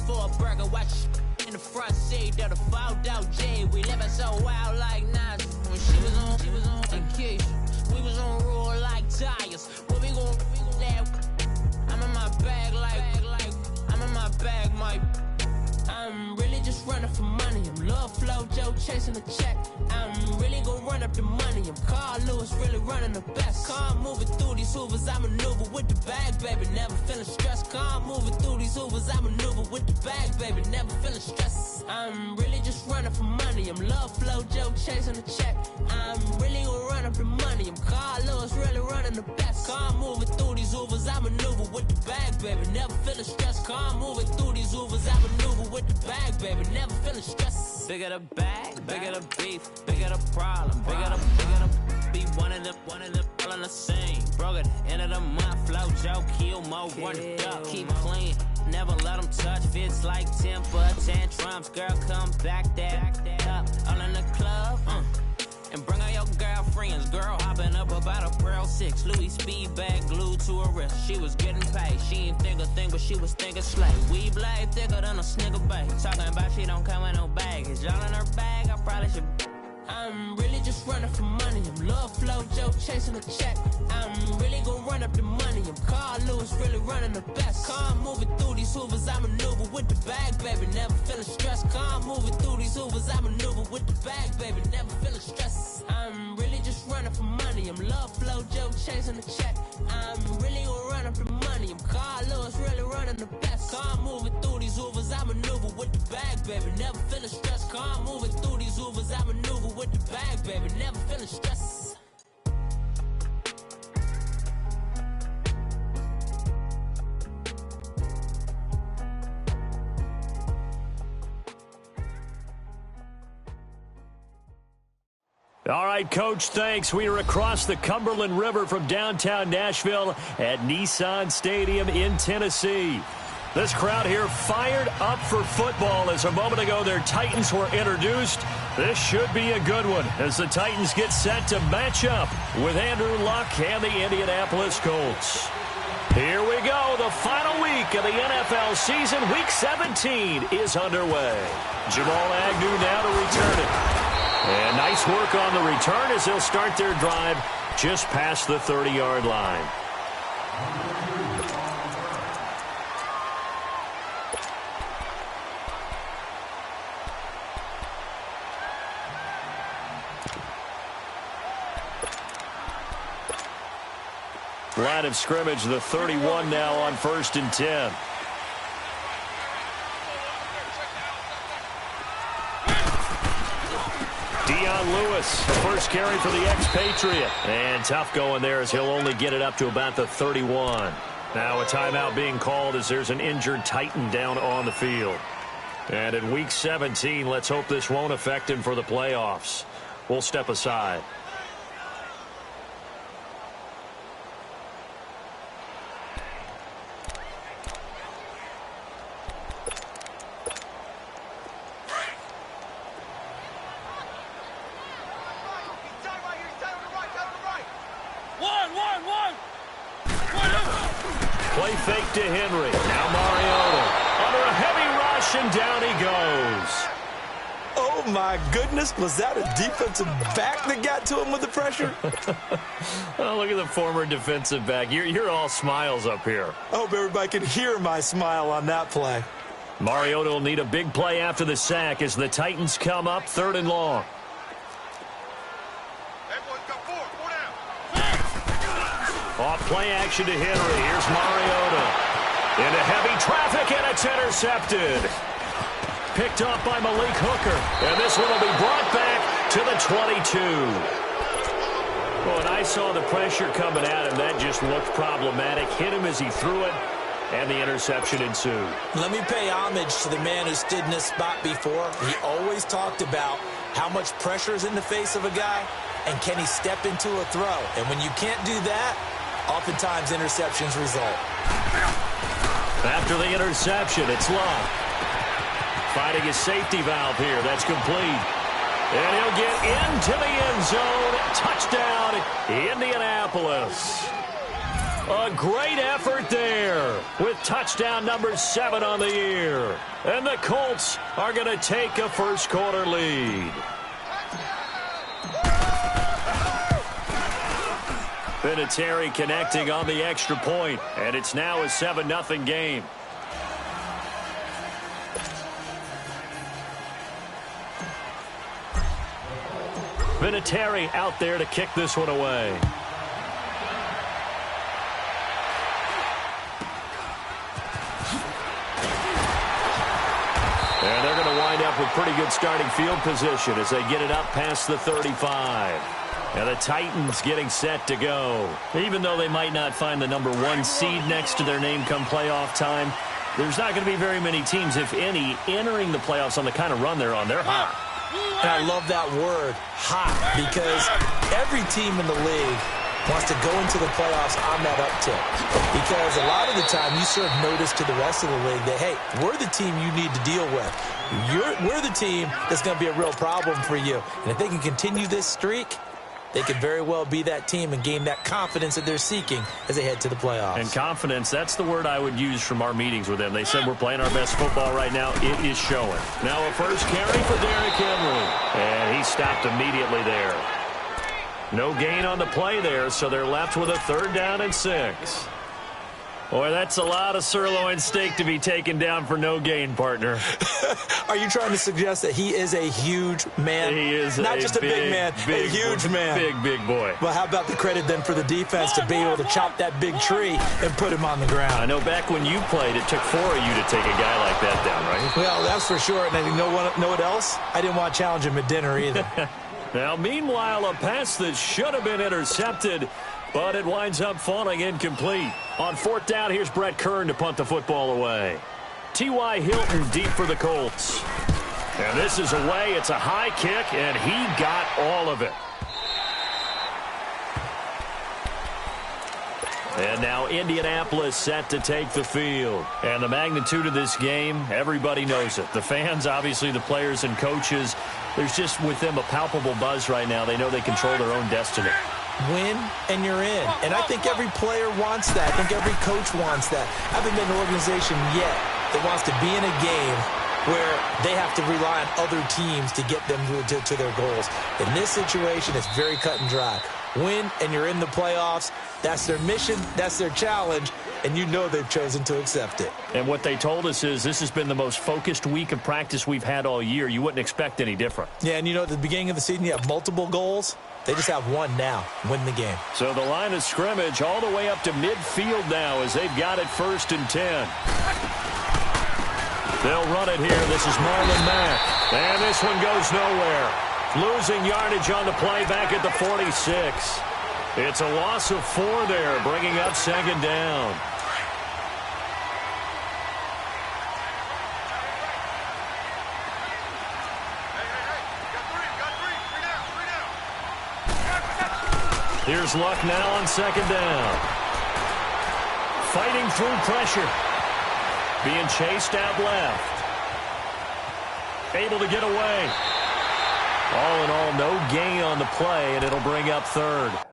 for a burger, watch in the front seat of the fouled out J. We living so wild like Nas. When she was on Keisha. We was on roll like tires. What we gon' that? I'm in my bag like I'm in my bag, Mike. I'm really just running for money. I'm Love Flow Joe chasing the check. I'm really gon' run up the money. I'm Carl Lewis, really running the best. Calm moving through these hoovers, I maneuver with the bag, baby. Never feeling stressed. Calm moving through these hoovers, I maneuver with the bag, baby. Never feeling stressed. I'm really just running for money. I'm Love Flow Joe chasing the check. I'm really gon' run up the money. I'm Carl Lewis, really running the best. Calm moving through these hoovers, I maneuver with the bag, baby. Never feeling stressed. Calm moving through these hoovers, I maneuver with the bag, baby. Never feeling stressed. Bigger the bag, bigger the beef, bigger the problem, bigger the be one of them all on the same. Broke at the end of the month, Flow Joe, kill more, run it up, keep clean. Never let them touch, fits like temper tantrums. Girl, come back that up, all in the club, and bring all your girlfriends. Girl hopping up about a Pearl 6 Louis speed bag glued to her wrist. She was getting paid, she ain't think a thing, but she was thinking slay. We blade thicker than a snigger bag. Talking about she don't come with no baggage. All in her bag, I probably should. I'm really just running for money. I'm Love Flow Joe chasing a check. I'm really gon' run up the money. I'm Carl Lewis, really running the best. Calm moving through these hoovers, I maneuver with the bag, baby. Never feeling stressed. Calm moving through these hoovers, I maneuver with the bag, baby. Never feeling stressed. I'm really just running for money. I'm Love Flow Joe chasing a check. I'm really gon' run up the money. I'm Carl Lewis, really running the best. Calm moving through these hoovers, I maneuver with the bag, baby. Never feeling stressed. Calm moving through these hoovers, I maneuver with the bag, baby. Never feeling stressed. All right, Coach, thanks. We are across the Cumberland River from downtown Nashville at Nissan Stadium in Tennessee. This crowd here fired up for football as a moment ago their Titans were introduced. This should be a good one as the Titans get set to match up with Andrew Luck and the Indianapolis Colts. Here we go. The final week of the NFL season. Week 17 is underway. Jamal Agnew now to return it. And nice work on the return as they'll start their drive just past the 30-yard line. Line of scrimmage, the 31 now on 1st and 10. Lewis, first carry for the expatriate. And tough going there as he'll only get it up to about the 31. Now a timeout being called as there's an injured Titan down on the field. And in Week 17, let's hope this won't affect him for the playoffs. We'll step aside. Play fake to Henry. Now Mariota under a heavy rush, and down he goes. Oh, my goodness. Was that a defensive back that got to him with the pressure? Oh, look at the former defensive back. You're all smiles up here. I hope everybody can hear my smile on that play. Mariota will need a big play after the sack as the Titans come up 3rd and long. Off play action to Henry. Here's Mariota. Into heavy traffic, and it's intercepted. Picked off by Malik Hooker. And this one will be brought back to the 22. Well, and I saw the pressure coming at him. That just looked problematic. Hit him as he threw it, and the interception ensued. Let me pay homage to the man who stood in this spot before. He always talked about how much pressure is in the face of a guy, and can he step into a throw. And when you can't do that, oftentimes interceptions result. After the interception, it's Luck. Finding his safety valve here. That's complete. And he'll get into the end zone. Touchdown, Indianapolis. A great effort there with touchdown number 7 on the year. And the Colts are going to take a first quarter lead. Vinatieri connecting on the extra point, and it's now a 7-0 game. Vinatieri out there to kick this one away. And they're going to wind up with pretty good starting field position as they get it up past the 35. And the Titans getting set to go. Even though they might not find the number 1 seed next to their name come playoff time, there's not going to be very many teams, if any, entering the playoffs on the kind of run they're on. They're hot. And I love that word, hot, because every team in the league wants to go into the playoffs on that uptick. Because a lot of the time you serve notice to the rest of the league that, hey, we're the team you need to deal with. We're the team that's going to be a real problem for you. And if they can continue this streak, they could very well be that team and gain that confidence that they're seeking as they head to the playoffs. And confidence, that's the word I would use from our meetings with them. They said we're playing our best football right now. It is showing. Now a first carry for Derrick Henry. And he stopped immediately there. No gain on the play there, so they're left with a 3rd down and 6. Boy, that's a lot of sirloin steak to be taken down for no gain, partner. Are you trying to suggest that he is a huge man? He is not just a big man, a huge man. Big boy. Well, how about the credit then for the defense to be able to chop that big tree and put him on the ground? I know back when you played, it took 4 of you to take a guy like that down, right? Well, that's for sure. And you know what else? I didn't want to challenge him at dinner either. Now, meanwhile, a pass that should have been intercepted, but it winds up falling incomplete. On 4th down, here's Brett Kern to punt the football away. T.Y. Hilton deep for the Colts. And this is away. It's a high kick, and he got all of it. And now Indianapolis set to take the field. And the magnitude of this game, everybody knows it. The fans, obviously the players and coaches, there's just with them a palpable buzz right now. They know they control their own destiny. Win and you're in. And I think every player wants that. I think every coach wants that. I haven't been an organization yet that wants to be in a game where they have to rely on other teams to get them to their goals. In this situation, it's very cut and dry. Win and you're in the playoffs. That's their mission. That's their challenge. And you know they've chosen to accept it. And what they told us is this has been the most focused week of practice we've had all year. You wouldn't expect any different. Yeah, and you know, at the beginning of the season, you have multiple goals. They just have one now. Win the game. So the line of scrimmage all the way up to midfield now as they've got it 1st and 10. They'll run it here. This is Marlon Mack. And this one goes nowhere. Losing yardage on the play back at the 46. It's a loss of 4 there, bringing up 2nd down. Here's Luck now on 2nd down. Fighting through pressure. Being chased out left. Able to get away. All in all, no gain on the play, and it'll bring up 3rd.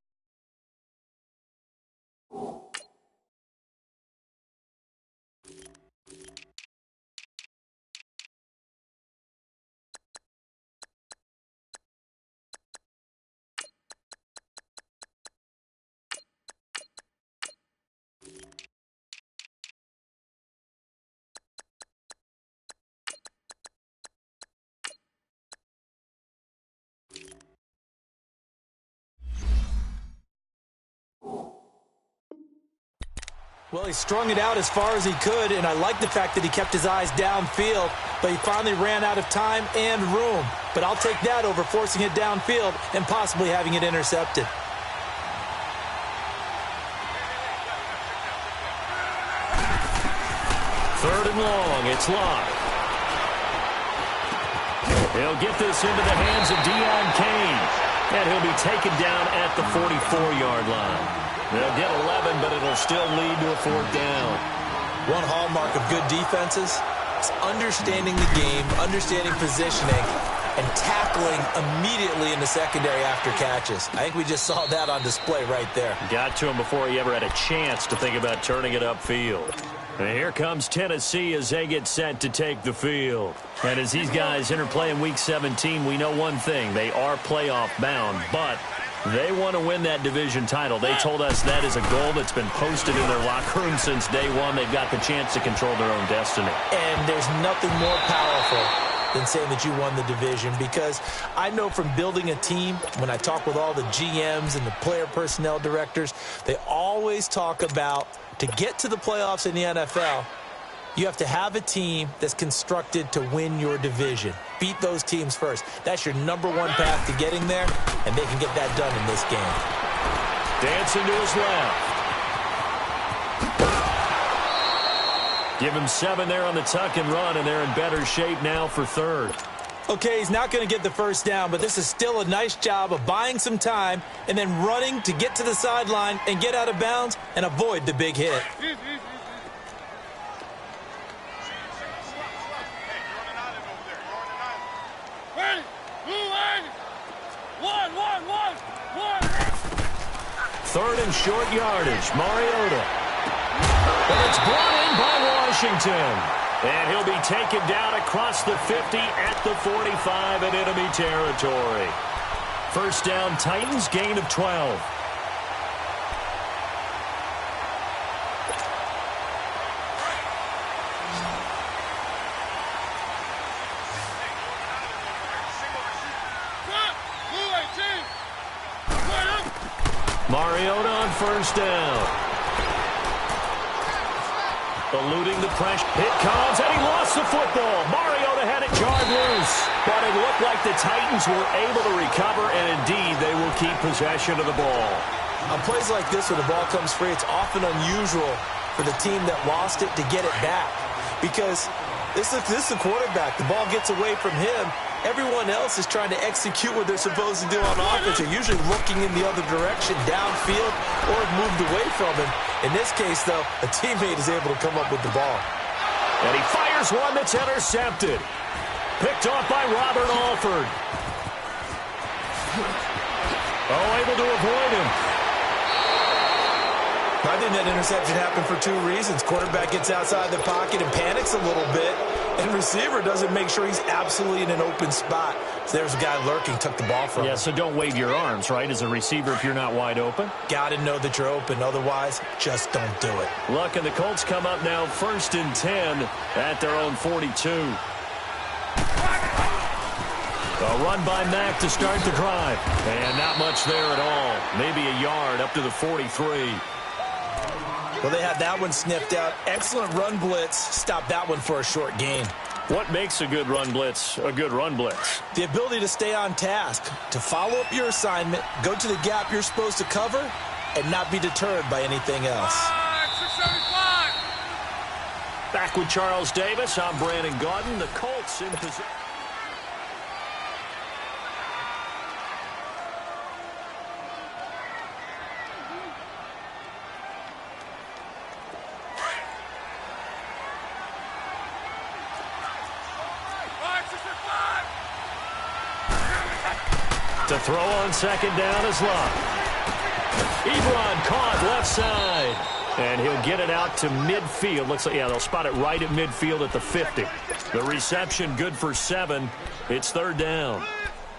Well, he strung it out as far as he could, and I like the fact that he kept his eyes downfield, but he finally ran out of time and room. But I'll take that over forcing it downfield and possibly having it intercepted. Third and long, it's Locke. He'll get this into the hands of Deion Kane, and he'll be taken down at the 44-yard line. They'll get 11, but it'll still lead to a 4th down. One hallmark of good defenses is understanding the game, understanding positioning, and tackling immediately in the secondary after catches. I think we just saw that on display right there. Got to him before he ever had a chance to think about turning it upfield. And here comes Tennessee as they get set to take the field. And as these guys interplay in Week 17, we know one thing. They are playoff bound, but they want to win that division title. They told us that is a goal that's been posted in their locker room since day one. They've got the chance to control their own destiny. And there's nothing more powerful than saying that you won the division, because I know from building a team, when I talk with all the GMs and the player personnel directors, they always talk about, to get to the playoffs in the NFL, you have to have a team that's constructed to win your division. Beat those teams first. That's your number one path to getting there, and they can get that done in this game. Dancing to his left. Give him 7 there on the tuck and run, and they're in better shape now for third. Okay, he's not going to get the first down, but this is still a nice job of buying some time and then running to get to the sideline and get out of bounds and avoid the big hit. Third and short yardage, Mariota. And it's brought in by Washington. And he'll be taken down across the 50 at the 45 in enemy territory. First down, Titans, gain of 12. Mariota on first down. Eluding the pressure. It comes, and he lost the football. Mariota had it jarred loose. But it looked like the Titans were able to recover, and indeed, they will keep possession of the ball. On plays like this, when the ball comes free, it's often unusual for the team that lost it to get it back. Because this is the quarterback. The ball gets away from him. Everyone else is trying to execute what they're supposed to do on offense. They're usually looking in the other direction, downfield, or have moved away from him. In this case, though, a teammate is able to come up with the ball. And he fires one that's intercepted. Picked off by Robert Alford. Oh, able to avoid him. I think that interception happened for 2 reasons. Quarterback gets outside the pocket and panics a little bit, and receiver doesn't make sure he's absolutely in an open spot. So there's a guy lurking, took the ball from him. Yeah, so don't wave your arms, right, as a receiver if you're not wide open. Got to know that you're open. Otherwise, just don't do it. Luck, and the Colts come up now 1st and 10 at their own 42. A run by Mack to start the drive. And not much there at all. Maybe a yard up to the 43. Well, they had that one sniffed out. Excellent run blitz. Stopped that one for a short gain. What makes a good run blitz a good run blitz? The ability to stay on task, to follow up your assignment, go to the gap you're supposed to cover, and not be deterred by anything else. Back with Charles Davis. I'm Brandon Gaudin. The Colts in position. To throw on second down is Luck. Ebron caught left side. And he'll get it out to midfield. Looks like, yeah, they'll spot it right at midfield at the 50. The reception good for 7. It's 3rd down.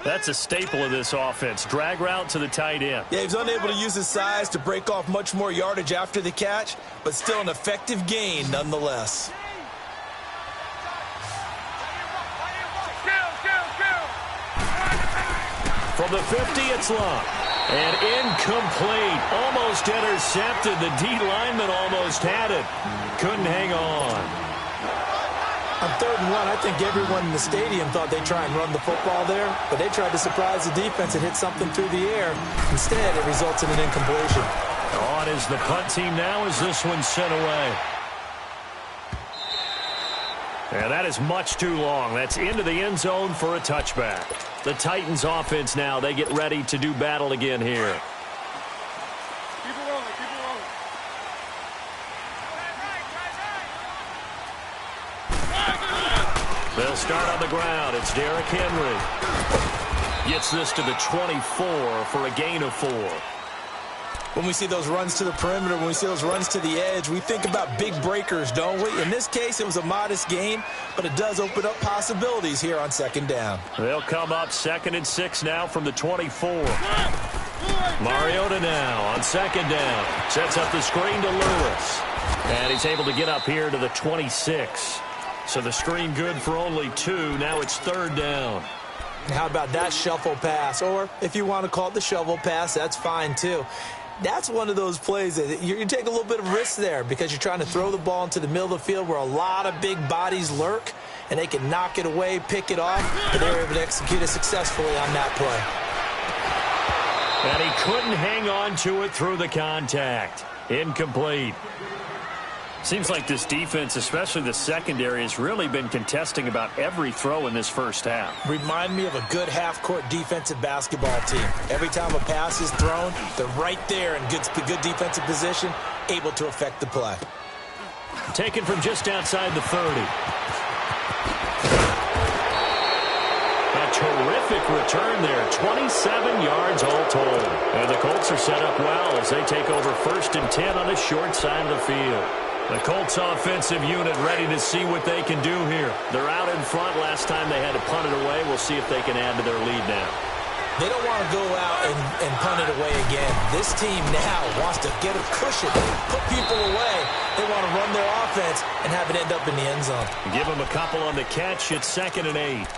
That's a staple of this offense. Drag route to the tight end. Yeah, he was unable to use his size to break off much more yardage after the catch, but still an effective gain nonetheless. From the 50, it's Luck. And incomplete. Almost intercepted. The D lineman almost had it. Couldn't hang on. On 3rd and 1, I think everyone in the stadium thought they'd try and run the football there, but they tried to surprise the defense and hit something through the air. Instead, it results in an incompletion. On is the punt team now as this one's sent away. And that is much too long. That's into the end zone for a touchback. The Titans offense now, they get ready to do battle again here. Keep it rolling, keep it rolling. They'll start on the ground. It's Derrick Henry. Gets this to the 24 for a gain of 4. When we see those runs to the perimeter, when we see those runs to the edge, we think about big breakers, don't we? In this case, it was a modest gain, but it does open up possibilities here on second down. They'll come up 2nd and 6 now from the 24. Mariota now on second down. Sets up the screen to Lewis. And he's able to get up here to the 26. So the screen good for only 2. Now it's 3rd down. How about that shuffle pass? Or if you want to call it the shovel pass, that's fine too. That's one of those plays that you take a little bit of risk there because you're trying to throw the ball into the middle of the field where a lot of big bodies lurk, and they can knock it away, pick it off, but they were able to execute it successfully on that play. And he couldn't hang on to it through the contact. Incomplete. Seems like this defense, especially the secondary, has really been contesting about every throw in this first half. Remind me of a good half-court defensive basketball team. Every time a pass is thrown, they're right there in good defensive position, able to affect the play. Taken from just outside the 30. A terrific return there. 27 yards all told. And the Colts are set up well as they take over 1st and 10 on the short side of the field. The Colts offensive unit ready to see what they can do here. They're out in front. Last time they had to punt it away. We'll see if they can add to their lead now. They don't want to go out and punt it away again. This team now wants to get a cushion, put people away. They want to run their offense and have it end up in the end zone. Give them a couple on the catch. It's 2nd and 8.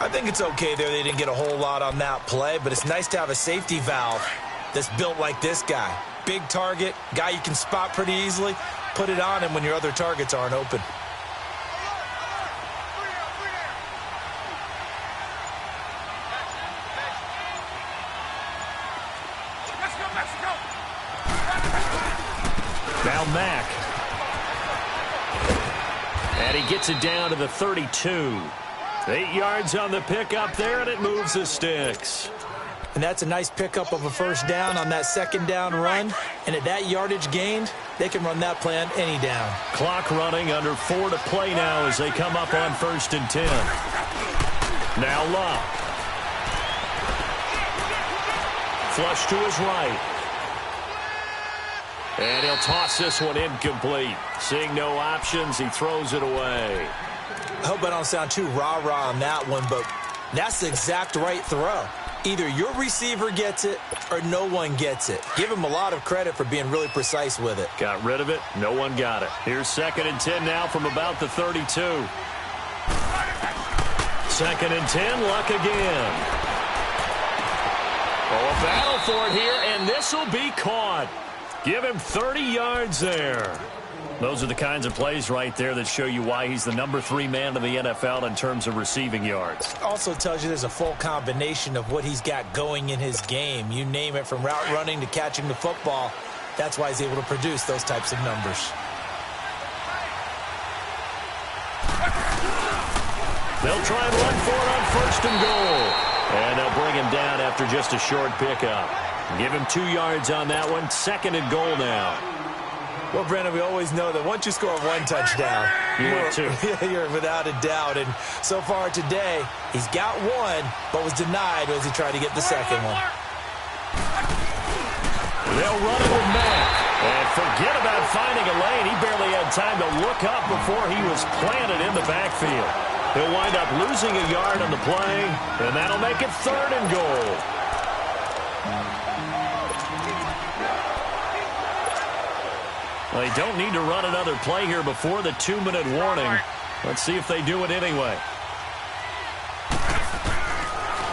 I think it's okay there. They didn't get a whole lot on that play, but it's nice to have a safety valve that's built like this guy. Big target, guy you can spot pretty easily. Put it on him when your other targets aren't open. Now Mack. And he gets it down to the 32. 8 yards on the pickup there, and it moves the sticks. And that's a nice pickup of a first down on that second down run. And at that yardage gained, they can run that play on any down. Clock running, under 4 to play now as they come up on 1st and 10. Now Love. Flush to his right. And he'll toss this one incomplete. Seeing no options, he throws it away. I hope I don't sound too rah-rah on that one, but that's the exact right throw. Either your receiver gets it or no one gets it. Give him a lot of credit for being really precise with it. Got rid of it. No one got it. Here's 2nd and 10 now from about the 32. 2nd and 10. Luck again. Oh, a battle for it here, and this will be caught. Give him 30 yards there. Those are the kinds of plays right there that show you why he's the number 3 man in the NFL in terms of receiving yards. Also tells you there's a full combination of what he's got going in his game. You name it, from route running to catching the football. That's why he's able to produce those types of numbers. They'll try and run for it on 1st and goal. And they'll bring him down after just a short pickup. Give him 2 yards on that one. 2nd and goal now. Well, Brandon, we always know that once you score 1 touchdown, you're without a doubt. And so far today, he's got 1, but was denied as he tried to get the second one. They'll run it with Mack. And forget about finding a lane. He barely had time to look up before he was planted in the backfield. He'll wind up losing a yard on the play, and that'll make it 3rd and goal. Well, they don't need to run another play here before the 2-minute warning. Let's see if they do it anyway.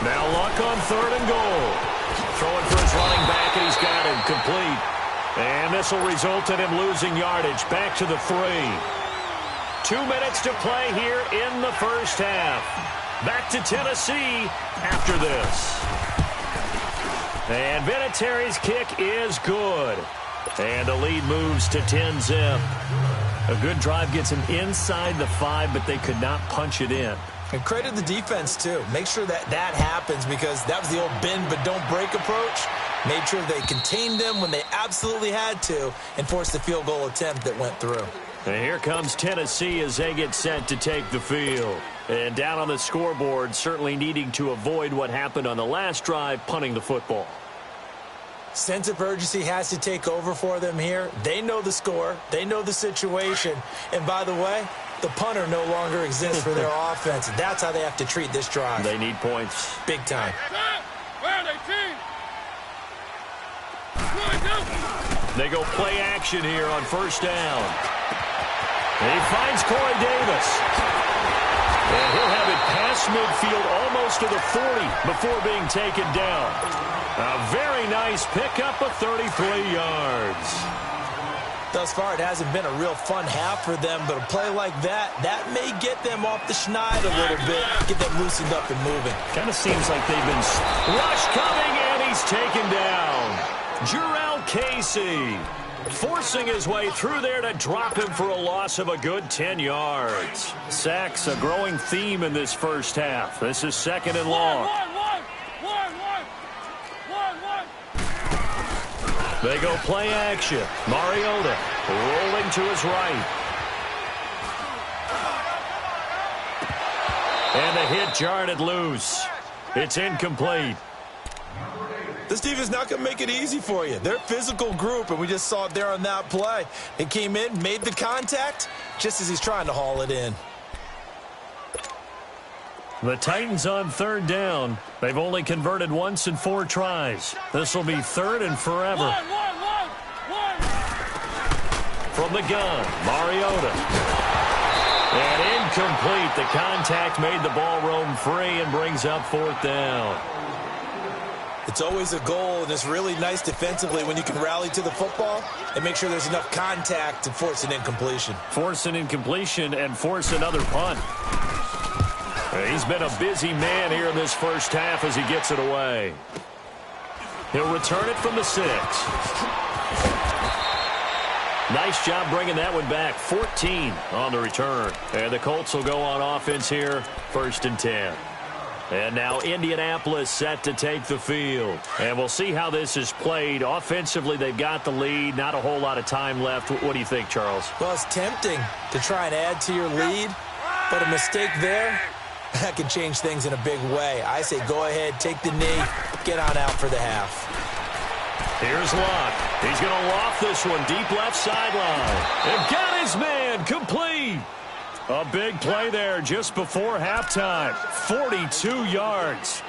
Now Luck on 3rd and goal. Throwing for his running back, and he's got him complete. And this will result in him losing yardage. Back to the 3. 2 minutes to play here in the first half. Back to Tennessee after this. And Vinatieri's kick is good. And the lead moves to 10-zip. A good drive gets him inside the 5, but they could not punch it in. And credit the defense, too. Make sure that happens, because that was the old bend but don't break approach. Made sure they contained them when they absolutely had to and forced the field goal attempt that went through. And here comes Tennessee as they get set to take the field. And down on the scoreboard, certainly needing to avoid what happened on the last drive, punting the football. Sense of urgency has to take over for them here. They know the score. They know the situation. And by the way, the punter no longer exists for their offense. That's how they have to treat this drive. They need points. Big time. They go play action here on first down. And he finds Corey Davis. And he'll have it past midfield almost to the 40 before being taken down. A very nice pickup of 33 yards. Thus far, it hasn't been a real fun half for them, but a play like that may get them off the schneid a little bit, get them loosened up and moving. Kind of seems like they've been rush coming, and he's taken down. Jarrell Casey forcing his way through there to drop him for a loss of a good 10 yards. Sacks a growing theme in this first half. This is second and long. They go play action. Mariota rolling to his right. And the hit jarred it loose. It's incomplete. This defense is not going to make it easy for you. They're a physical group, and we just saw it there on that play. He came in, made the contact, just as he's trying to haul it in. The Titans on third down. They've only converted once in 4 tries. This will be third and forever. From the gun, Mariota. And incomplete. The contact made the ball roam free and brings up fourth down. It's always a goal, and it's really nice defensively when you can rally to the football and make sure there's enough contact to force an incompletion. Force an incompletion and force another punt. He's been a busy man here in this first half as he gets it away. He'll return it from the 6. Nice job bringing that one back. 14 on the return. And the Colts will go on offense here, 1st and 10. And now Indianapolis set to take the field. And we'll see how this is played. Offensively, they've got the lead. Not a whole lot of time left. What do you think, Charles? Well, it's tempting to try and add to your lead, but a mistake there, that can change things in a big way. I say go ahead, take the knee, get on out for the half. Here's Luck. He's going to loft this one deep left sideline. And got his man complete. A big play there just before halftime. 42 yards.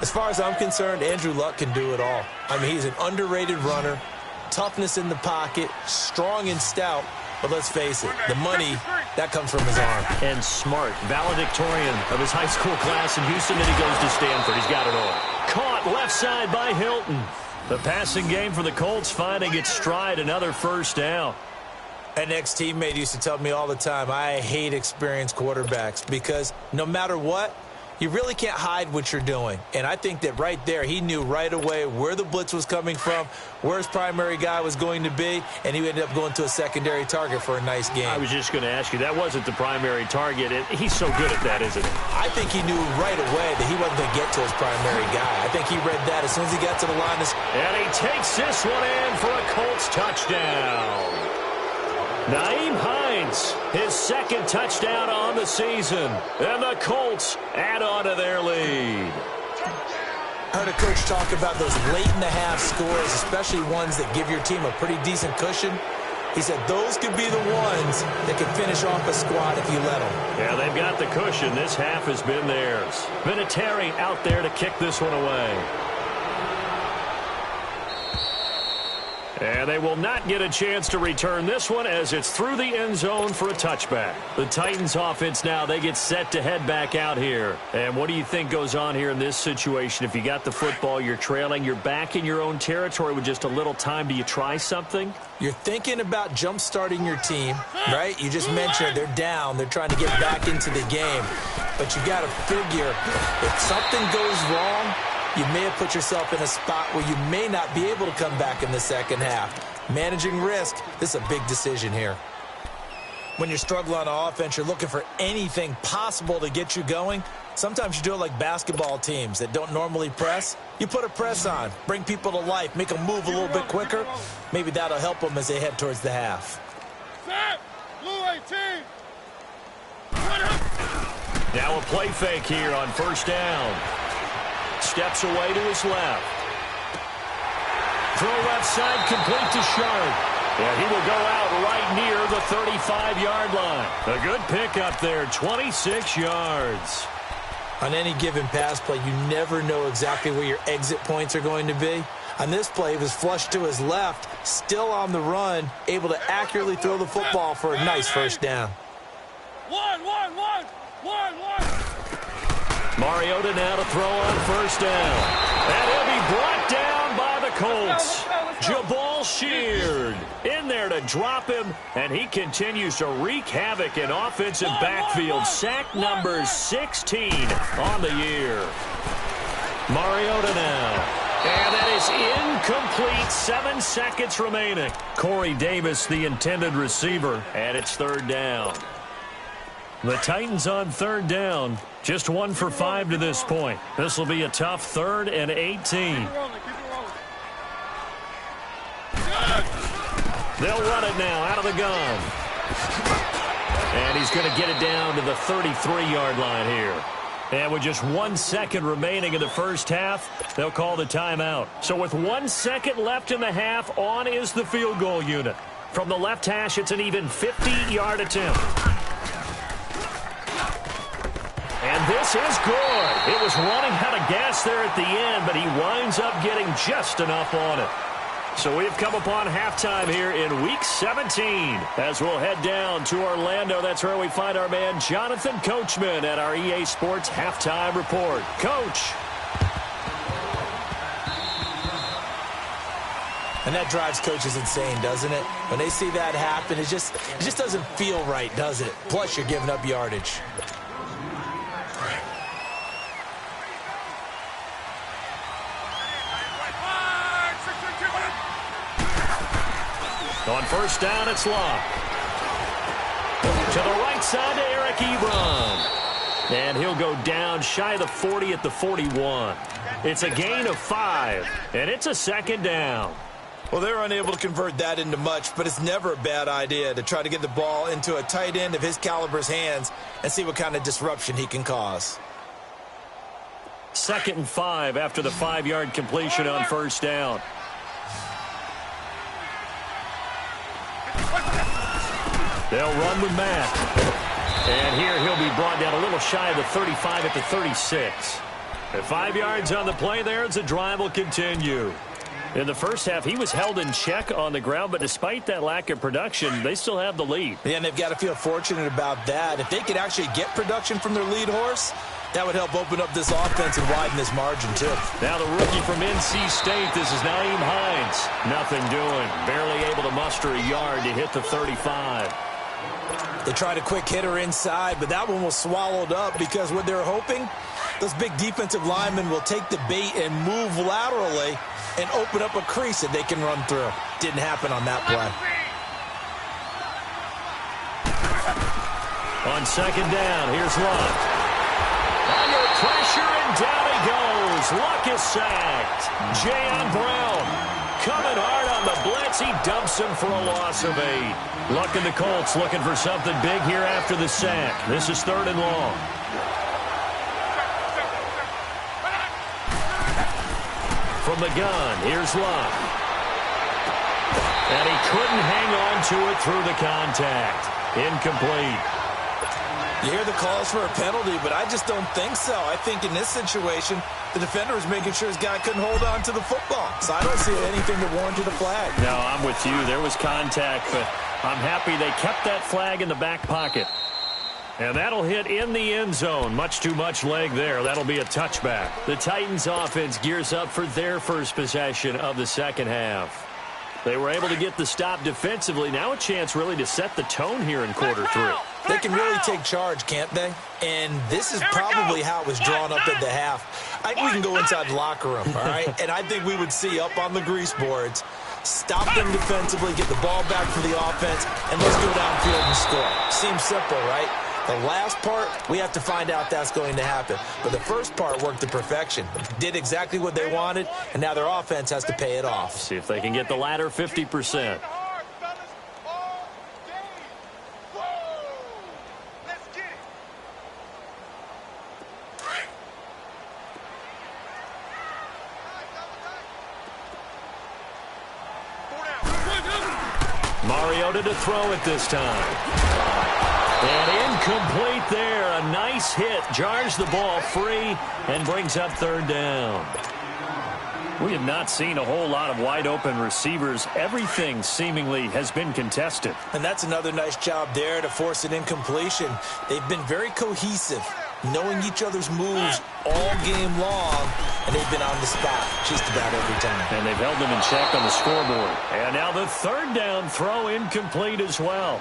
As far as I'm concerned, Andrew Luck can do it all. I mean, he's an underrated runner, toughness in the pocket, strong and stout. But let's face it, the money, that comes from his arm. And smart, valedictorian of his high school class in Houston, and he goes to Stanford. He's got it all. Caught left side by Hilton. The passing game for the Colts finding its stride, another first down. An ex-teammate used to tell me all the time, I hate experienced quarterbacks because no matter what, you really can't hide what you're doing. And I think that right there, he knew right away where the blitz was coming from, where his primary guy was going to be, and he ended up going to a secondary target for a nice game. I was just going to ask you, that wasn't the primary target. He's so good at that, isn't he? I think he knew right away that he wasn't going to get to his primary guy. I think he read that as soon as he got to the line. And he takes this one in for a Colts touchdown. Naeem Hines, his 2nd touchdown on the season. And the Colts add on to their lead. I heard a coach talk about those late-in-the-half scores, especially ones that give your team a pretty decent cushion. He said those could be the ones that can finish off a squad if you let them. Yeah, they've got the cushion. This half has been theirs. Vinatieri out there to kick this one away. And they will not get a chance to return this one as it's through the end zone for a touchback. The Titans offense now, they get set to head back out here. And what do you think goes on here in this situation? If you got the football, you're trailing, you're back in your own territory with just a little time. Do you try something? You're thinking about jump-starting your team, right? You just mentioned they're down. They're trying to get back into the game. But you got to figure if something goes wrong, you may have put yourself in a spot where you may not be able to come back in the second half. Managing risk, this is a big decision here. When you're struggling on offense, you're looking for anything possible to get you going. Sometimes you do it like basketball teams that don't normally press. You put a press on, bring people to life, make them move a little bit quicker. Maybe that'll help them as they head towards the half. Set! Blue 18! Now a play fake here on first down. Steps away to his left. Throw left side, complete to Sharp. And he will go out right near the 35-yard line. A good pickup there, 26 yards. On any given pass play, you never know exactly where your exit points are going to be. On this play, he was flushed to his left, still on the run, able to accurately throw the football for a nice first down. One. Mariota now to throw on first down. And he'll be brought down by the Colts. Jabal Sheard in there to drop him, and he continues to wreak havoc in offensive backfield. Sack number 16 on the year. Mariota now. And that is incomplete. 7 seconds remaining. Corey Davis, the intended receiver, and it's third down. The Titans on third down. Just 1 for 5 to this point. This will be a tough 3rd and 18. They'll run it now out of the gun. And he's going to get it down to the 33-yard line here. And with just 1 second remaining in the first half, they'll call the timeout. So with 1 second left in the half, on is the field goal unit. From the left hash, it's an even 50-yard attempt. And this is good. It was running out of gas there at the end, but he winds up getting just enough on it. So we've come upon halftime here in Week 17. As we'll head down to Orlando, that's where we find our man Jonathan Coachman at our EA Sports Halftime Report. Coach. And that drives coaches insane, doesn't it? When they see that happen, it just doesn't feel right, does it? Plus, you're giving up yardage. On first down, it's Locke. To the right side to Eric Ebron. And he'll go down shy of the 40 at the 41. It's a gain of 5, and it's a second down. Well, they're unable to convert that into much, but it's never a bad idea to try to get the ball into a tight end of his caliber's hands and see what kind of disruption he can cause. 2nd and 5 after the 5-yard completion on first down. They'll run with Matt. And here he'll be brought down a little shy of the 35 at the 36. At 5 yards on the play there, as the drive will continue. In the first half, he was held in check on the ground, but despite that lack of production, they still have the lead. Yeah, and they've got to feel fortunate about that. If they could actually get production from their lead horse, that would help open up this offense and widen this margin, too. Now the rookie from NC State, this is Naeem Hines. Nothing doing. Barely able to muster a yard to hit the 35. They tried a quick hitter inside, but that one was swallowed up because what they're hoping, those big defensive linemen will take the bait and move laterally and open up a crease that they can run through. Didn't happen on that play. On second down, here's Luck. Under pressure, and down he goes. Luck is sacked. Jayon Brown coming hard on the blitz. He dumps him for a loss of 8. Luck and the Colts looking for something big here after the sack. This is 3rd and long. From the gun, here's Luck. And he couldn't hang on to it through the contact. Incomplete. You hear the calls for a penalty, but I just don't think so. I think in this situation, the defender was making sure his guy couldn't hold on to the football. So I don't see anything to warrant a flag. No, I'm with you. There was contact, but I'm happy they kept that flag in the back pocket. And that'll hit in the end zone. Much too much leg there. That'll be a touchback. The Titans offense gears up for their first possession of the second half. They were able to get the stop defensively. Now a chance really to set the tone here in quarter 3. They can really take charge, can't they? And this is probably how it was drawn up at the half. I think we can go inside the locker room, all right? And I think we would see up on the grease boards, stop them defensively, get the ball back for the offense, and let's go downfield and score. Seems simple, right? The last part, we have to find out that's going to happen. But the first part worked to perfection. Did exactly what they wanted, and now their offense has to pay it off. See if they can get the latter 50%. Mariota to throw it this time. And incomplete there. A nice hit. Jars the ball free and brings up third down. We have not seen a whole lot of wide-open receivers. Everything seemingly has been contested. And that's another nice job there to force an incompletion. They've been very cohesive, knowing each other's moves all game long, and they've been on the spot just about every time. And they've held them in check on the scoreboard. And now the third down throw incomplete as well.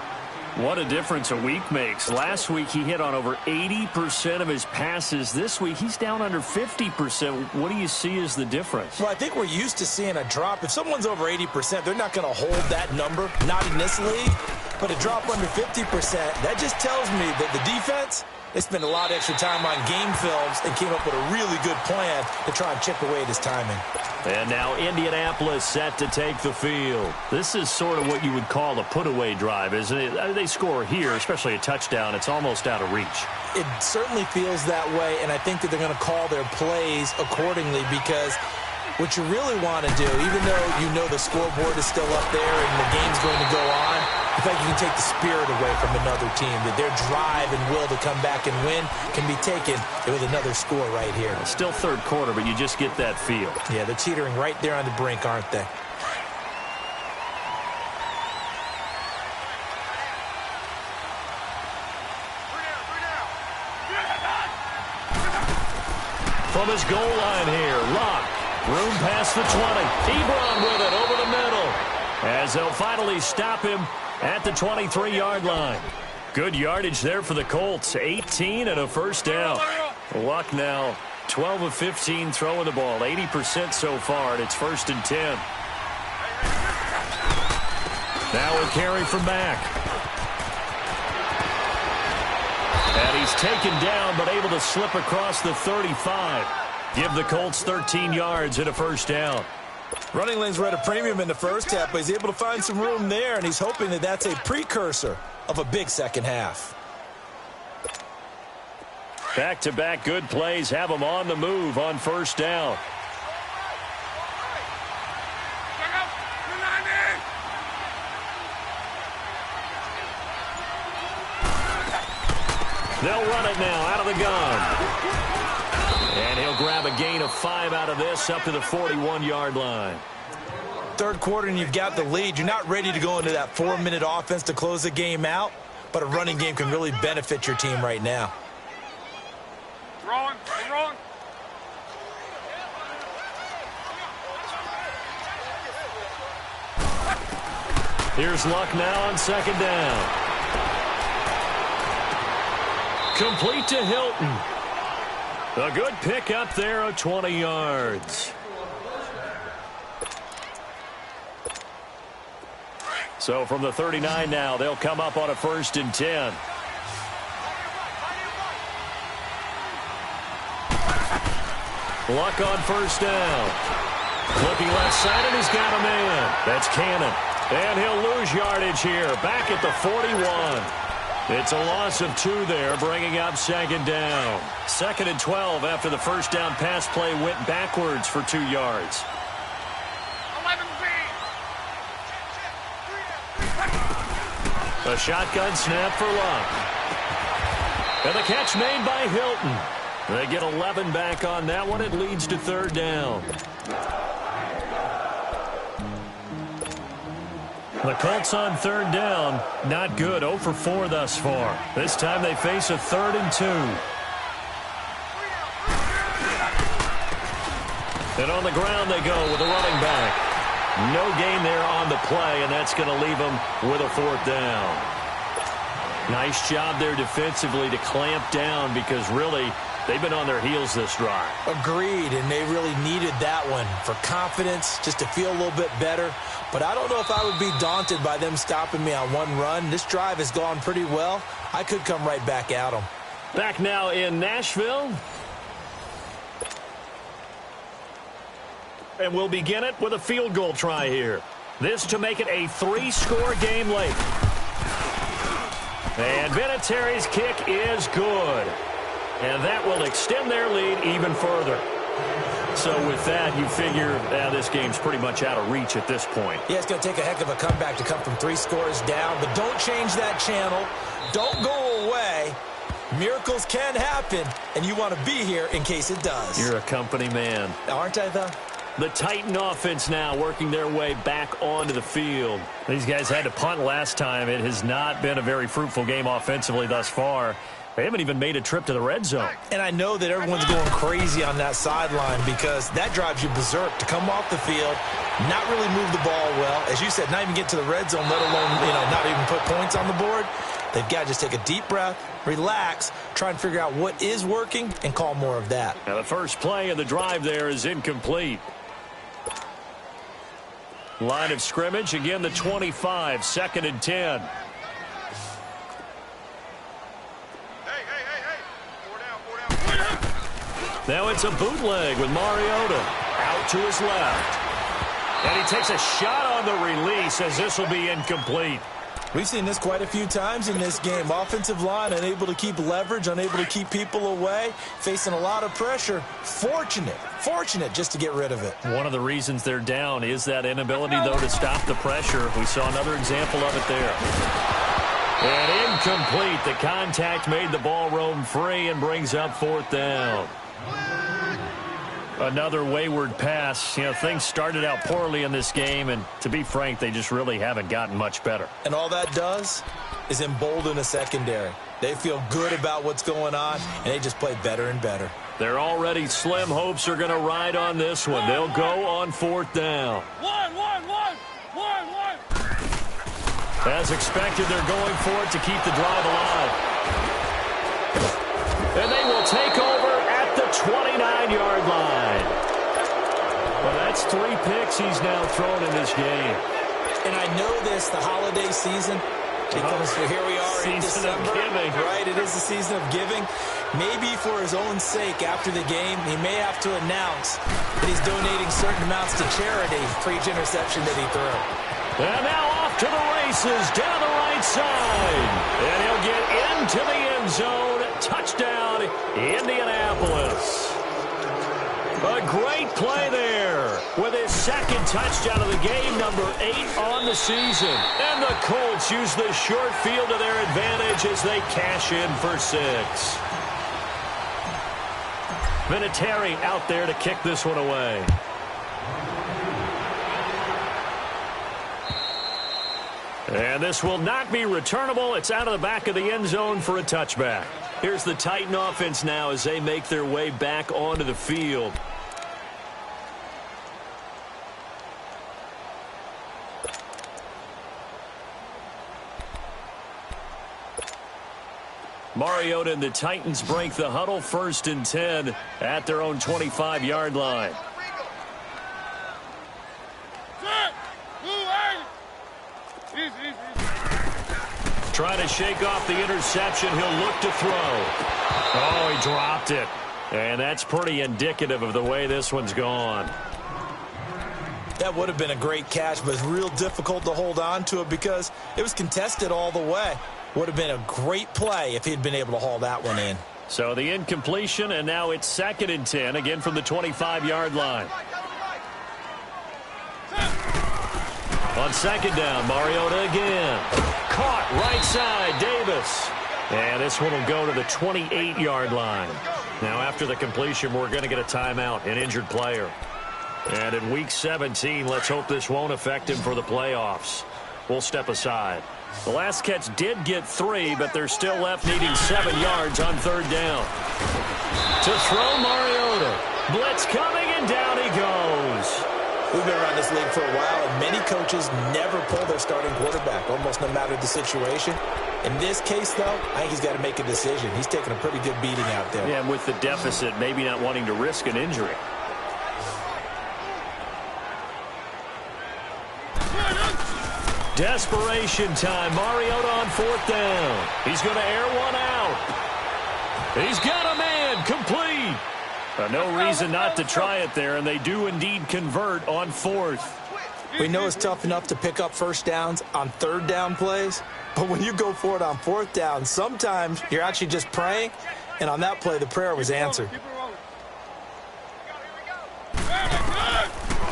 What a difference a week makes. Last week he hit on over 80% of his passes. This week he's down under 50%. What do you see as the difference? Well, I think we're used to seeing a drop. If someone's over 80%, they're not going to hold that number, not in this league. But a drop under 50%, that just tells me that the defense, they spent a lot of extra time on game films and came up with a really good plan to try and chip away at his timing. And now Indianapolis set to take the field. This is sort of what you would call a put-away drive, isn't it? They score here, especially a touchdown. It's almost out of reach. It certainly feels that way, and I think that they're going to call their plays accordingly because what you really want to do, even though you know the scoreboard is still up there and the game's going to go on, I think you can take the spirit away from another team, that their drive and will to come back and win can be taken with another score right here. Still third quarter, but you just get that feel. Yeah, they're teetering right there on the brink, aren't they? From his goal line here, Locke. Room past the 20. Ebron with it over the middle. As they'll finally stop him at the 23-yard line. Good yardage there for the Colts. 18 and a first down. Luck now 12 of 15 throwing the ball. 80% so far, and it's 1st and 10. Now a carry from back. And he's taken down, but able to slip across the 35. Give the Colts 13 yards and a first down. Running lanes were at a premium in the first half, but he's able to find some room there, and he's hoping that that's a precursor of a big second half. Back-to-back good plays have him on the move on first down. They'll run it now out of the gun. And he'll grab a gain of 5 out of this up to the 41-yard line. Third quarter and you've got the lead. You're not ready to go into that 4-minute offense to close the game out, but a running game can really benefit your team right now. Wrong. Here's Luck now on second down. Complete to Hilton. A good pick up there of 20 yards. So from the 39 now, they'll come up on a 1st and 10. Luck on first down. Looking left side, and he's got a man. That's Cannon. And he'll lose yardage here, back at the 41. It's a loss of 2 there, bringing up second down. 2nd and 12 after the first down pass play went backwards for 2 yards. A shotgun snap for Luck. And the catch made by Hilton. They get 11 back on that one. It leads to 3rd down. The Colts on 3rd down. Not good. 0 for 4 thus far. This time they face a 3rd and 2. And on the ground they go with a running back. No gain there on the play, and that's going to leave them with a 4th down. Nice job there defensively to clamp down because really they've been on their heels this drive. Agreed, and they really needed that one for confidence, just to feel a little bit better. But I don't know if I would be daunted by them stopping me on one run. This drive has gone pretty well. I could come right back at them. Back now in Nashville. And we'll begin it with a field goal try here. This to make it a 3-score game late. And Vinatieri's kick is good. And that will extend their lead even further. So with that, you figure this game's pretty much out of reach at this point. Yeah, it's going to take a heck of a comeback to come from 3 scores down, but don't change that channel. Don't go away. Miracles can happen, and you want to be here in case it does. You're a company man. Aren't I, though? The Titan offense now working their way back onto the field. These guys had to punt last time. It has not been a very fruitful game offensively thus far. They haven't even made a trip to the red zone. And I know that everyone's going crazy on that sideline because that drives you berserk to come off the field, not really move the ball well. As you said, not even get to the red zone, let alone, not even put points on the board. They've got to just take a deep breath, relax, try and figure out what is working, and call more of that. Now the first play of the drive there is incomplete. Line of scrimmage, again the 25, 2nd and 10. Now it's a bootleg with Mariota out to his left. And he takes a shot on the release as this will be incomplete. We've seen this quite a few times in this game. Offensive line unable to keep leverage, unable to keep people away, facing a lot of pressure. Fortunate just to get rid of it. One of the reasons they're down is that inability, though, to stop the pressure. We saw another example of it there. And incomplete. The contact made the ball roam free and brings up 4th down. Another wayward pass. Things started out poorly in this game, and to be frank, they just really haven't gotten much better. And all that does is embolden a secondary. They feel good about what's going on, and they just play better and better. Their already slim hopes are going to ride on this one. They'll go on 4th down. One. As expected, they're going for it to keep the drive alive. And they will take over at the 29-yard line. Well, that's 3 picks he's now thrown in this game. And I know this, the holiday season, because here we are in December. Season of giving. Right, it is the season of giving. Maybe for his own sake, after the game, he may have to announce that he's donating certain amounts to charity for each interception that he threw. And now off to the races down the right side. And he'll get into the end zone. Touchdown, Indianapolis. A great play there with his 2nd touchdown of the game, number 8 on the season. And the Colts use the short field to their advantage as they cash in for 6. Vinatieri out there to kick this one away. And this will not be returnable. It's out of the back of the end zone for a touchback. Here's the Titan offense now as they make their way back onto the field. Mariota and the Titans break the huddle, 1st and 10 at their own 25-yard line. Trying to shake off the interception. He'll look to throw. Oh, he dropped it. And that's pretty indicative of the way this one's gone. That would have been a great catch, but it's real difficult to hold on to it because it was contested all the way. Would have been a great play if he'd been able to haul that one in. So the incompletion, and now it's 2nd and 10, again from the 25-yard line. On 2nd down, Mariota again. Caught right side, Davis. And this one will go to the 28-yard line. Now after the completion, we're going to get a timeout, an injured player. And in Week 17, let's hope this won't affect him for the playoffs. We'll step aside. The last catch did get 3, but they're still left needing 7 yards on 3rd down. To throw Mariota. Blitz coming, and down he goes. We've been around this league for a while, and many coaches never pull their starting quarterback, almost no matter the situation. In this case, though, I think he's got to make a decision. He's taking a pretty good beating out there. Yeah, and with the deficit, maybe not wanting to risk an injury. Desperation time. Mariota on 4th down. He's going to air one out. He's got a man. Complete. No reason not to try it there, and they do indeed convert on 4th. We know it's tough enough to pick up 1st downs on 3rd down plays, but when you go for it on 4th down, sometimes you're actually just praying, and on that play, the prayer was answered.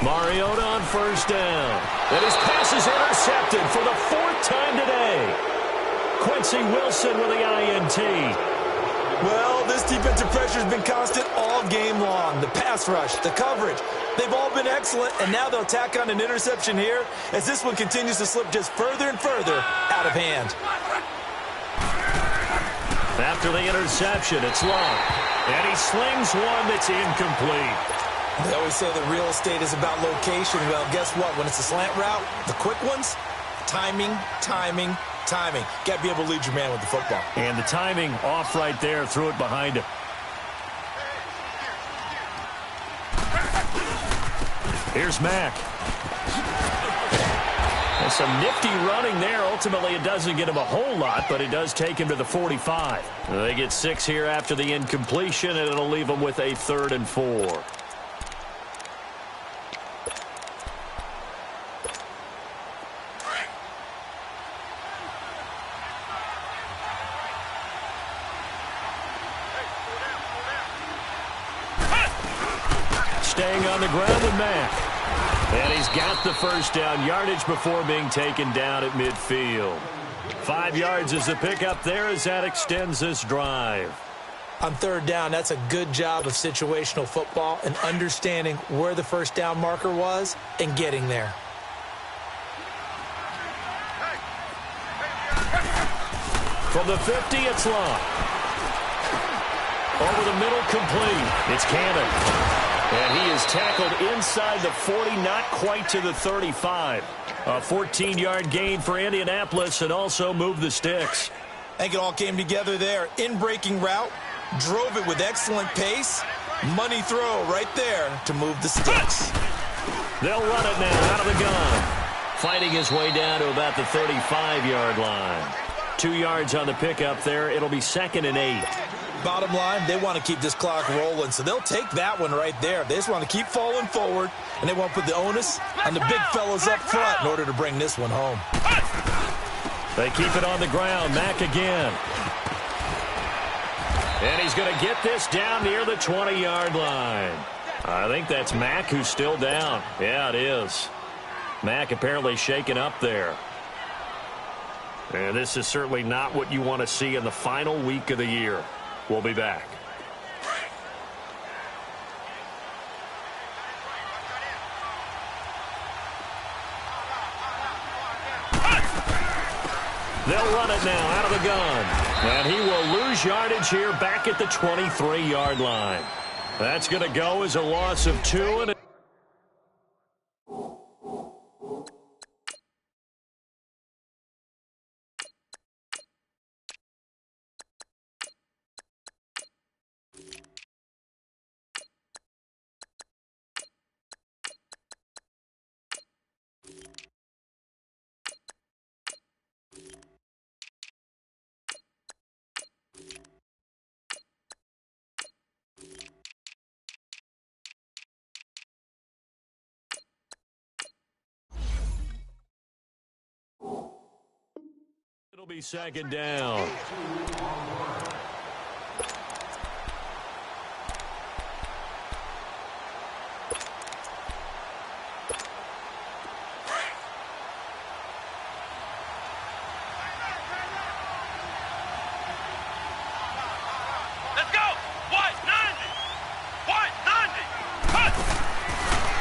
Mariota on first down. And his pass is intercepted for the 4th time today. Quincy Wilson with the INT. Well, this defensive pressure has been constant all game long. The pass rush, the coverage, they've all been excellent, and now they'll tack on an interception here as this one continues to slip just further and further out of hand. After the interception, it's Long. And he slings one that's incomplete. They always say that real estate is about location. Well, guess what? When it's a slant route, the quick ones, timing, timing, timing. Got to be able to lead your man with the football. And the timing off right there, threw it behind him. Here's Mack. And some nifty running there. Ultimately, it doesn't get him a whole lot, but it does take him to the 45. They get 6 here after the incompletion, and it'll leave them with a 3rd and 4. Staying on the ground with Mack. And he's got the first down yardage before being taken down at midfield. 5 yards is the pickup there as that extends this drive. On 3rd down, that's a good job of situational football and understanding where the first down marker was and getting there. From the 50, it's Long. Over the middle, complete. It's Cannon. And he is tackled inside the 40, not quite to the 35. A 14-yard gain for Indianapolis and also moved the sticks. I think it all came together there. In-breaking route, drove it with excellent pace. Money throw right there to move the sticks. They'll run it now out of the gun. Fighting his way down to about the 35-yard line. 2 yards on the pickup there. It'll be 2nd and 8. Bottom line, they want to keep this clock rolling, so they'll take that one right there. They just want to keep falling forward, and they want to put the onus on the big fellas up front in order to bring this one home. They keep it on the ground. Mack again. And he's going to get this down near the 20-yard line. I think that's Mack who's still down. Yeah, it is. Mack apparently shaken up there. And this is certainly not what you want to see in the final week of the year. We'll be back. They'll run it now out of the gun. And he will lose yardage here back at the 23-yard line. That's going to go as a loss of 2. And it'll be 2nd down. Let's go! White 90! White 90!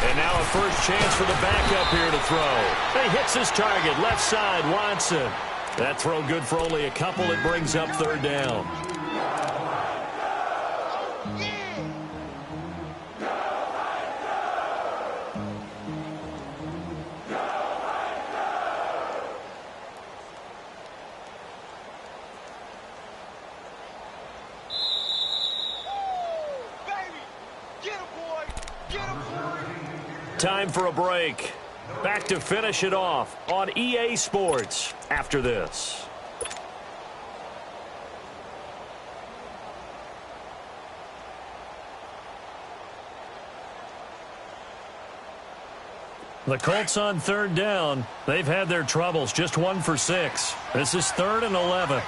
And now a first chance for the backup here to throw. He hits his target, left side, Watson. That throw good for only a couple. It brings up 3rd down. Time for a break. Back to finish it off on EA Sports after this. The Colts on 3rd down. They've had their troubles. Just 1 for 6. This is 3rd and 11.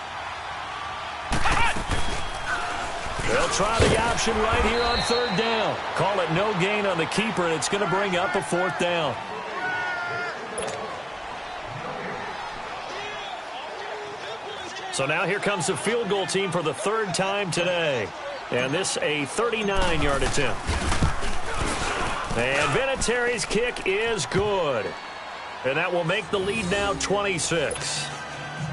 They'll try the option right here on third down. Call it no gain on the keeper, and it's going to bring up a fourth down. So now here comes the field goal team for the third time today. And this a 39-yard attempt. And Vinatieri's kick is good. And that will make the lead now 26.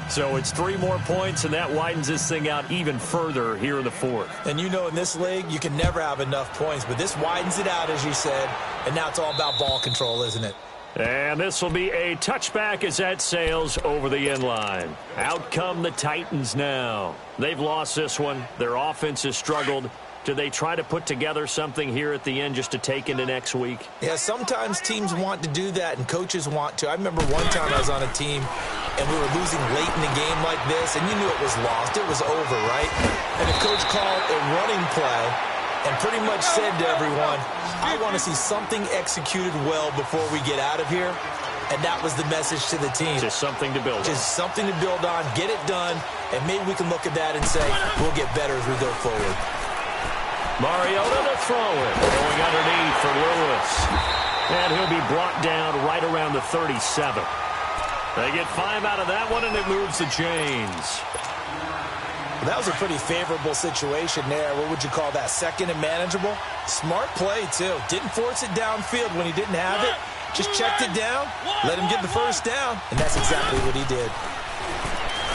So it's 3 more points, and that widens this thing out even further here in the fourth. And you know in this league, you can never have enough points, but this widens it out, as you said, and now it's all about ball control, isn't it? And this will be a touchback as that sails over the end line. Out come the Titans now. They've lost this one. Their offense has struggled. Do they try to put together something here at the end just to take into next week? Yeah, sometimes teams want to do that and coaches want to. I remember one time I was on a team and we were losing late in the game like this, and you knew it was lost. It was over, right? And the coach called a running play and pretty much said to everyone, I want to see something executed well before we get out of here. And that was the message to the team. Just something to build on. Just something to build on, get it done, and maybe we can look at that and say, we'll get better as we go forward. Mariota to throw it. Going underneath for Lewis. And he'll be brought down right around the 37. They get 5 out of that one, and it moves the chains. Well, that was a pretty favorable situation there. What would you call that? Second and manageable? Smart play, too. Didn't force it downfield when he didn't have it. Just checked it down, let him get the first down, and that's exactly what he did.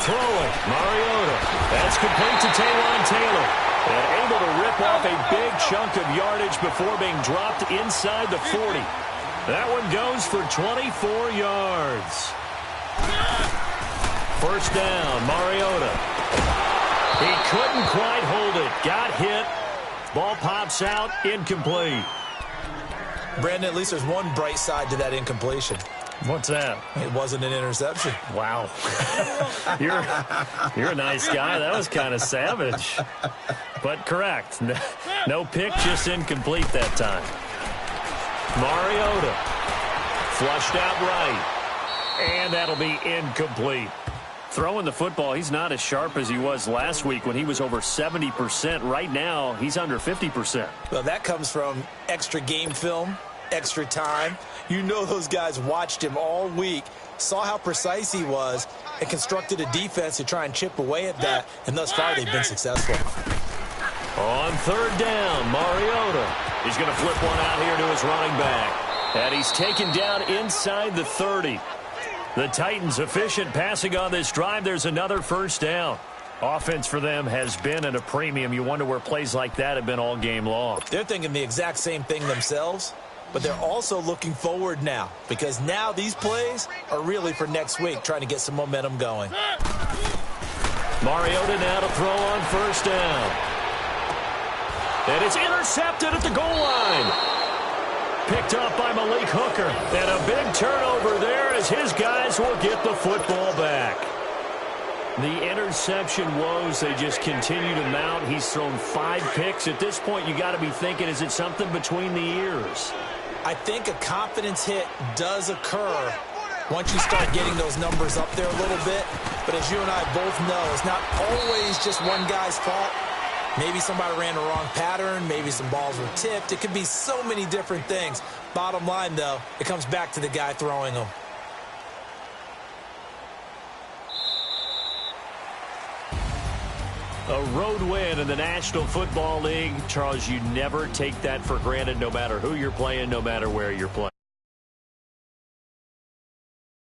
Throwing, Mariota. That's complete to Taywan Taylor. And able to rip off a big chunk of yardage before being dropped inside the 40. That one goes for 24 yards. First down, Mariota. He couldn't quite hold it. Got hit. Ball pops out. Incomplete. Brandon, at least there's one bright side to that incompletion. What's that? It wasn't an interception. Wow. You're a nice guy. That was kind of savage. But correct. No pick, just incomplete that time. Mariota. Flushed out right. And that'll be incomplete. Throwing the football, he's not as sharp as he was last week when he was over 70%. Right now, he's under 50%. Well, that comes from extra game film, extra time. You know those guys watched him all week, saw how precise he was, and constructed a defense to try and chip away at that, and thus far they've been successful. On third down, Mariota. He's going to flip one out here to his running back. And he's taken down inside the 30. The Titans efficient passing on this drive. There's another first down. Offense for them has been at a premium. You wonder where plays like that have been all game long. They're thinking the exact same thing themselves, but they're also looking forward now because now these plays are really for next week, trying to get some momentum going. Mariota now to throw on first down. And it's intercepted at the goal line. Picked up by Malik Hooker. And a big turnover there as his guys will get the football back. The interception woes, they just continue to mount. He's thrown 5 picks. At this point, you got to be thinking, is it something between the ears? I think a confidence hit does occur once you start getting those numbers up there a little bit. But as you and I both know, it's not always just one guy's fault. Maybe somebody ran the wrong pattern. Maybe some balls were tipped. It could be so many different things. Bottom line, though, it comes back to the guy throwing them. A road win in the National Football League. Charles, you never take that for granted no matter who you're playing, no matter where you're playing.